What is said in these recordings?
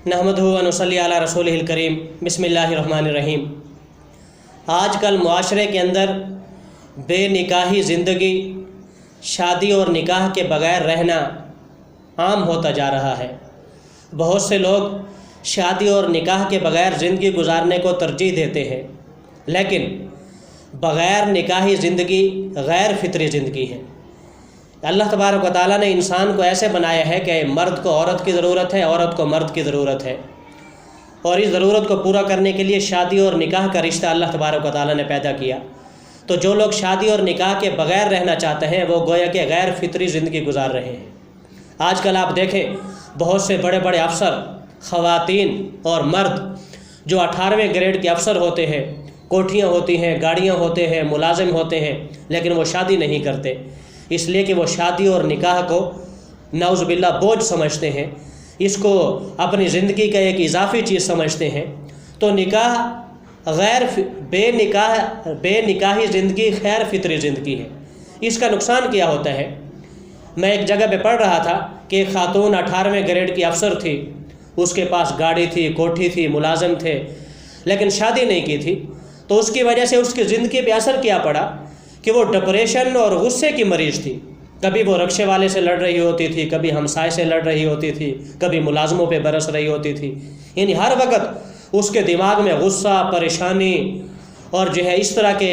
نحمدہ و نصلی علی رسولہ الکریم بسم اللہ الرحمن الرحیم۔ آج کل معاشرے کے اندر بے نکاحی زندگی، شادی اور نکاح کے بغیر رہنا عام ہوتا جا رہا ہے۔ بہت سے لوگ شادی اور نکاح کے بغیر زندگی گزارنے کو ترجیح دیتے ہیں، لیکن بغیر نکاحی زندگی غیر فطری زندگی ہے۔ اللہ تبارک و تعالیٰ نے انسان کو ایسے بنایا ہے کہ مرد کو عورت کی ضرورت ہے، عورت کو مرد کی ضرورت ہے، اور اس ضرورت کو پورا کرنے کے لیے شادی اور نکاح کا رشتہ اللہ تبارک و تعالیٰ نے پیدا کیا۔ تو جو لوگ شادی اور نکاح کے بغیر رہنا چاہتے ہیں وہ گویا کہ غیر فطری زندگی گزار رہے ہیں۔ آج کل آپ دیکھیں بہت سے بڑے بڑے افسر، خواتین اور مرد جو 18ویں گریڈ کے افسر ہوتے ہیں، کوٹھیاں ہوتی ہیں، گاڑیاں ہوتے ہیں، ملازم ہوتے ہیں، لیکن وہ شادی نہیں کرتے، اس لیے کہ وہ شادی اور نکاح کو نعوذ باللہ بوجھ سمجھتے ہیں، اس کو اپنی زندگی کا ایک اضافی چیز سمجھتے ہیں۔ تو بے نکاحی زندگی غیر فطری زندگی ہے۔ اس کا نقصان کیا ہوتا ہے؟ میں ایک جگہ پہ پڑھ رہا تھا کہ ایک خاتون 18ویں گریڈ کی افسر تھی، اس کے پاس گاڑی تھی، کوٹھی تھی، ملازم تھے، لیکن شادی نہیں کی تھی۔ تو اس کی وجہ سے اس کی زندگی پہ اثر کیا پڑا کہ وہ ڈپریشن اور غصے کی مریض تھی۔ کبھی وہ رکشے والے سے لڑ رہی ہوتی تھی، کبھی ہمسائے سے لڑ رہی ہوتی تھی، کبھی ملازموں پہ برس رہی ہوتی تھی، یعنی ہر وقت اس کے دماغ میں غصہ، پریشانی اور اس طرح کے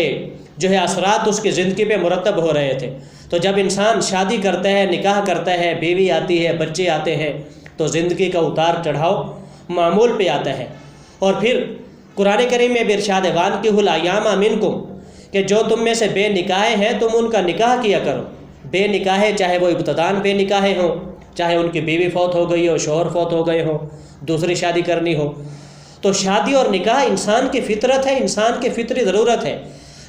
اثرات اس کی زندگی پہ مرتب ہو رہے تھے۔ تو جب انسان شادی کرتا ہے، نکاح کرتا ہے، بیوی آتی ہے، بچے آتے ہیں، تو زندگی کا اتار چڑھاؤ معمول پہ آتا ہے۔ اور پھر قرآن کریم میں بھی ارشاد وانکحوا الایام منکم کہ جو تم میں سے بے نکاح ہیں تم ان کا نکاح کیا کرو۔ بے نکاح چاہے وہ ابتداً بے نکاح ہوں، چاہے ان کی بیوی فوت ہو گئی ہو، شوہر فوت ہو گئے ہوں، دوسری شادی کرنی ہو۔ تو شادی اور نکاح انسان کی فطرت ہے، انسان کی فطری ضرورت ہے۔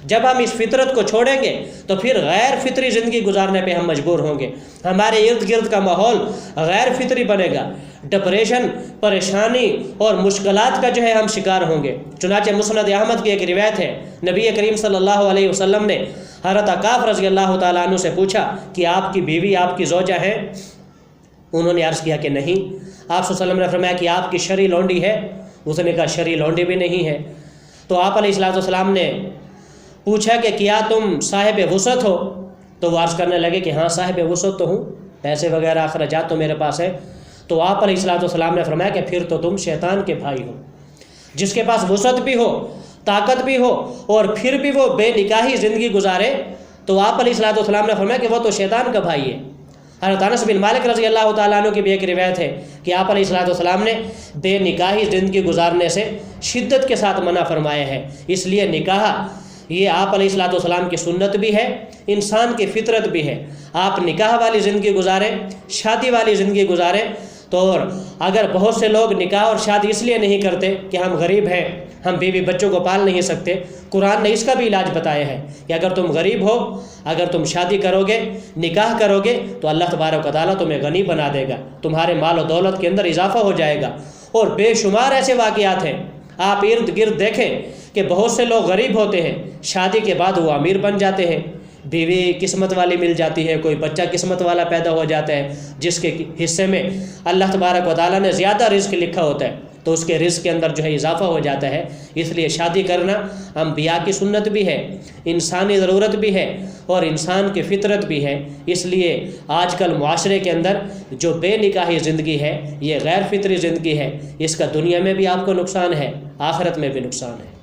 جب ہم اس فطرت کو چھوڑیں گے تو پھر غیر فطری زندگی گزارنے پہ ہم مجبور ہوں گے۔ ہمارے ارد گرد کا ماحول غیر فطری بنے گا، ڈپریشن، پریشانی اور مشکلات کا ہم شکار ہوں گے۔ چنانچہ مسند احمد کی ایک روایت ہے، نبی کریم صلی اللہ علیہ وسلم نے حضرت عقاف رضی اللہ تعالیٰ عنہ سے پوچھا کہ آپ کی بیوی، آپ کی زوجہ ہے؟ انہوں نے عرض کیا کہ نہیں۔ آپ صلی اللہ علیہ وسلم نے فرمایا کہ آپ کی شرعی لونڈی ہے؟ اس نے کہا شرعی لونڈی بھی نہیں ہے۔ تو آپ علیہ السلام نے پوچھا کہ کیا تم صاحب وسعت ہو؟ تو وہ عرض کرنے لگے کہ ہاں صاحب وسعت تو ہوں، پیسے وغیرہ اخراجات تو میرے پاس ہے۔ تو آپ علیہ السلام نے فرمایا کہ پھر تو تم شیطان کے بھائی ہو۔ جس کے پاس وسعت بھی ہو، طاقت بھی ہو، اور پھر بھی وہ بے نکاحی زندگی گزارے، تو آپ علیہ السلام نے فرمایا کہ وہ تو شیطان کا بھائی ہے۔ حضرت انس بن مالک رضی اللہ تعالیٰ عنہ کی بھی ایک روایت ہے کہ آپ علیہ السلام نے بے نکاحی زندگی گزارنے سے شدت کے ساتھ منع فرمایا ہے۔ اس لیے نکاح یہ آپ علیہ السلام کی سنت بھی ہے، انسان کی فطرت بھی ہے۔ آپ نکاح والی زندگی گزاریں، شادی والی زندگی گزاریں۔ تو اگر بہت سے لوگ نکاح اور شادی اس لیے نہیں کرتے کہ ہم غریب ہیں، ہم بیوی بچوں کو پال نہیں سکتے، قرآن نے اس کا بھی علاج بتایا ہے کہ اگر تم غریب ہو، اگر تم شادی کرو گے، نکاح کرو گے، تو اللہ تبارک و تعالیٰ تمہیں غنی بنا دے گا، تمہارے مال و دولت کے اندر اضافہ ہو جائے گا۔ اور بے شمار ایسے واقعات ہیں، آپ ارد گرد دیکھیں کہ بہت سے لوگ غریب ہوتے ہیں، شادی کے بعد وہ امیر بن جاتے ہیں، بیوی قسمت والی مل جاتی ہے، کوئی بچہ قسمت والا پیدا ہو جاتا ہے جس کے حصے میں اللہ تبارک و تعالیٰ نے زیادہ رزق لکھا ہوتا ہے، تو اس کے رزق کے اندر اضافہ ہو جاتا ہے۔ اس لیے شادی کرنا انبیاء کی سنت بھی ہے، انسانی ضرورت بھی ہے، اور انسان کی فطرت بھی ہے۔ اس لیے آج کل معاشرے کے اندر جو بے نکاحی زندگی ہے یہ غیر فطری زندگی ہے، اس کا دنیا میں بھی آپ کو نقصان ہے، آخرت میں بھی نقصان ہے۔